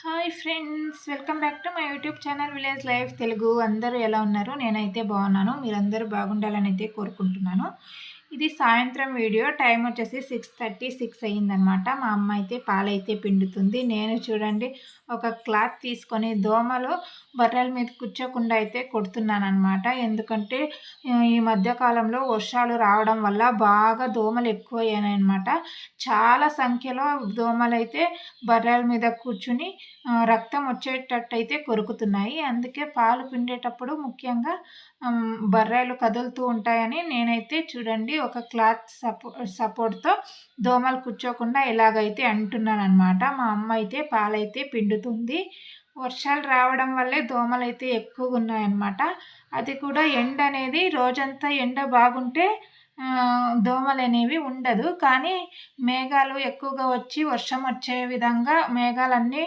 Hi friends, welcome back to my YouTube channel village life Telugu. అందరూ ఎలా ఉన్నారు? నేనైతే బాగున్నాను. మీరందరూ బాగుండాలని అయితే కోరుకుంటున్నాను. ఇది సాయంత్రం వీడియో. టైం వచ్చేసి 6:36 అయ్యిందనమాట. మా అమ్మ అయితే పాలైతే పిండుతుంది. నేను చూడండి ఒక క్లాత్ తీసుకొని దోమలు బర్రెల మీద కూర్చోకుండా అయితే కొడుతున్నానమాట. ఎందుకంటే ఈ మధ్యకాలంలో వర్షాలు రావడం వల్ల బాగా దోమలు ఎక్కువయ్యాయన్నమాట. చాలా సంఖ్యలో దోమలైతే బర్రెల మీద కూర్చుని రక్తం వచ్చేటట్టయితే కొరుకుతున్నాయి. అందుకే పాలు పిండేటప్పుడు ముఖ్యంగా బర్రెలు కదులుతూ ఉంటాయని నేనైతే చూడండి ఒక క్లాత్ సపోర్ట్‌తో దోమలు కూర్చోకుండా ఇలాగైతే అంటున్నాననమాట. మా అమ్మ అయితే పాలైతే పిండుతుంది. వర్షాలు రావడం వల్లే దోమలైతే ఎక్కువగున్నాయన్నమాట. అది కూడా ఎండ అనేది రోజంతా ఎండ బాగుంటే దోమలనేవి ఉండదు. కానీ మేఘాలు ఎక్కువగా వచ్చి వర్షం వచ్చే విధంగా మేఘాలన్నీ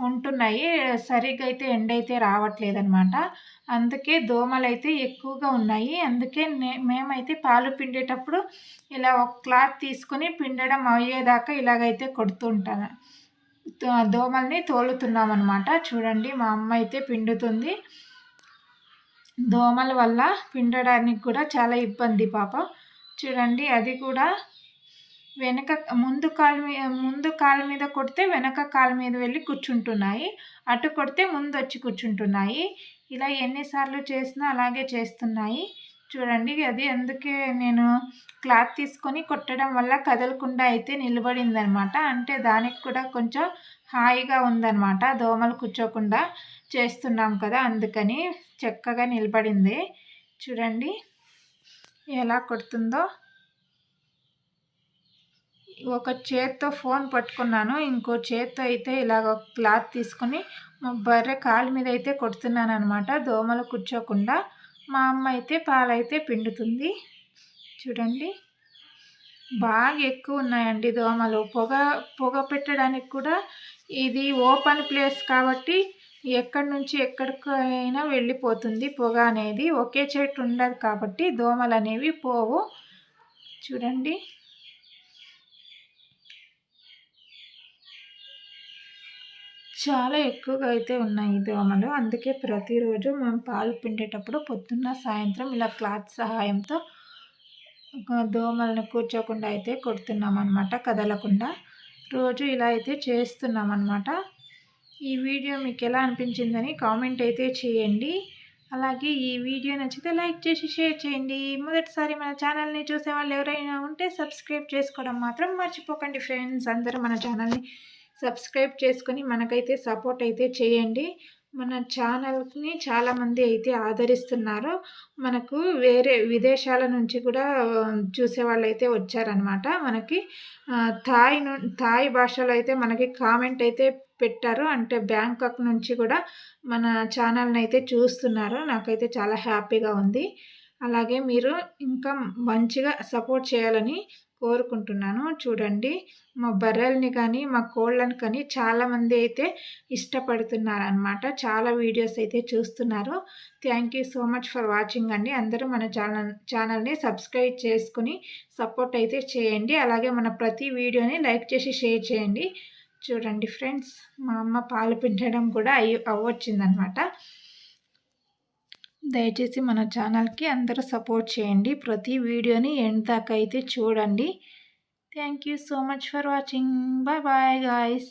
ఉంటున్నాయి. సరిగ్గా అయితే ఎండైతే రావట్లేదనమాట. అందుకే దోమలైతే ఎక్కువగా ఉన్నాయి. అందుకే మేమైతే పాలు పిండేటప్పుడు ఇలా ఒక క్లాత్ తీసుకొని పిండడం అయ్యేదాకా ఇలాగైతే కొడుతూ ఉంటాను. దోమల్ని తోలుతున్నామన్నమాట. చూడండి మా అమ్మ అయితే పిండుతుంది. దోమల వల్ల పిండడానికి కూడా చాలా ఇబ్బంది పాపం. చూడండి అది కూడా వెనక ముందు కాలు మీద కొడితే వెనక కాలు మీద వెళ్ళి కూర్చుంటున్నాయి. అటు కొడితే ముందు వచ్చి కూర్చుంటున్నాయి. ఇలా ఎన్నిసార్లు చేసినా అలాగే చేస్తున్నాయి. చూడండి అది అందుకే నేను క్లాత్ తీసుకొని కొట్టడం వల్ల కదలకుండా అయితే నిలబడిందనమాట. అంటే దానికి కూడా కొంచెం హాయిగా ఉందన్నమాట. దోమలు కూర్చోకుండా చేస్తున్నాం కదా, అందుకని చక్కగా నిలబడింది. చూడండి ఎలా కొడుతుందో. ఒక చేత్తో ఫోన్ పట్టుకున్నాను, ఇంకో చేత్తో అయితే ఇలాగ క్లాత్ తీసుకొని మా బర్రె కాలు మీద అయితే కొడుతున్నాను అనమాట, దోమలు కూర్చోకుండా. మా అమ్మ అయితే పాలైతే పిండుతుంది. చూడండి బాగా ఎక్కువ ఉన్నాయండి దోమలు. పొగ పెట్టడానికి కూడా ఇది ఓపెన్ ప్లేస్ కాబట్టి ఎక్కడి నుంచి ఎక్కడికైనా వెళ్ళిపోతుంది పొగ అనేది. ఒకే చెట్టు ఉండదు కాబట్టి దోమలు అనేవి పోవు. చూడండి చాలా ఎక్కువగా అయితే ఉన్నాయి దోమలు. అందుకే ప్రతిరోజు మేము పాలు పిండేటప్పుడు పొద్దున్న సాయంత్రం ఇలా క్లాత్ సహాయంతో దోమలను కూర్చోకుండా అయితే కొడుతున్నామన్నమాట, కదలకుండా. రోజు ఇలా అయితే చేస్తున్నామన్నమాట. ఈ వీడియో మీకు ఎలా అనిపించిందని కామెంట్ అయితే చేయండి. అలాగే ఈ వీడియో నచ్చితే లైక్ చేసి షేర్ చేయండి. మొదటిసారి మన ఛానల్ని చూసేవాళ్ళు ఎవరైనా ఉంటే సబ్స్క్రైబ్ చేసుకోవడం మాత్రం మర్చిపోకండి ఫ్రెండ్స్. అందరూ మన ఛానల్ని సబ్స్క్రైబ్ చేసుకొని మనకైతే సపోర్ట్ అయితే చేయండి. మన ఛానల్ని చాలామంది అయితే ఆదరిస్తున్నారు. మనకు వేరే విదేశాల నుంచి కూడా చూసేవాళ్ళు అయితే వచ్చారనమాట. మనకి థాయ్ భాషలో అయితే మనకి కామెంట్ అయితే పెట్టారు. అంటే బ్యాంకాక్ నుంచి కూడా మన ఛానల్ని అయితే చూస్తున్నారు. నాకైతే చాలా హ్యాపీగా ఉంది. అలాగే మీరు ఇంకా మంచిగా సపోర్ట్ చేయాలని కోరుకుంటున్నాను. చూడండి మా బర్రెల్ని కానీ మా కోళ్ళని కానీ చాలామంది అయితే ఇష్టపడుతున్నారనమాట. చాలా వీడియోస్ అయితే చూస్తున్నారు. Thank you so much for watching అండి. అందరూ మన ఛానల్ని సబ్స్క్రైబ్ చేసుకుని సపోర్ట్ అయితే చేయండి. అలాగే మన ప్రతి వీడియోని లైక్ చేసి షేర్ చేయండి. చూడండి ఫ్రెండ్స్ మా అమ్మ పాలు పిండడం కూడా అవ్వొచ్చిందనమాట. దయచేసి మన ఛానల్కి అందరూ సపోర్ట్ చేయండి. ప్రతి వీడియోని ఎండ్ దాకా అయితే చూడండి. Thank you so much for watching. Bye bye guys.